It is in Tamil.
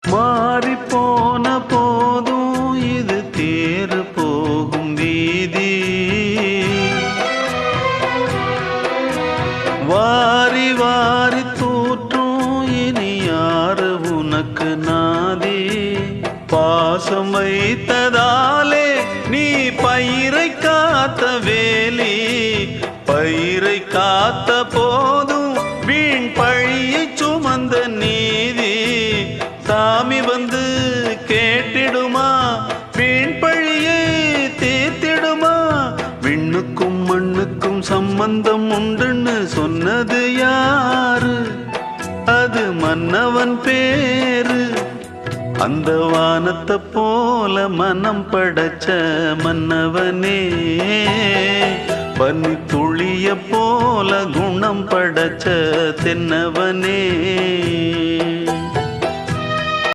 மாறி போன போதும் இது தேறு போகும் வீதி. வாரி வாரி தூற்றும் இனி யாரு உனக்கு நாதி. பாசம் வைத்ததாலே நீ பயிரை காத்த வேலி. பயிரை காத்த போதும் வீண் பழியை சுமந்த நீதி. சாமி வந்து கேட்டிடுமா, வீண் பழியை தீர்த்திடுமா. விண்ணுக்கும் மண்ணுக்கும் சம்பந்தம் உண்டுன்னு சொன்னது யாரு? அது மன்னவன் பேரு. அந்த வானத்தை போல மனம் படைச்ச மன்னவனே, பனி துளிய போல குணம் படைச்ச தென்னவனே.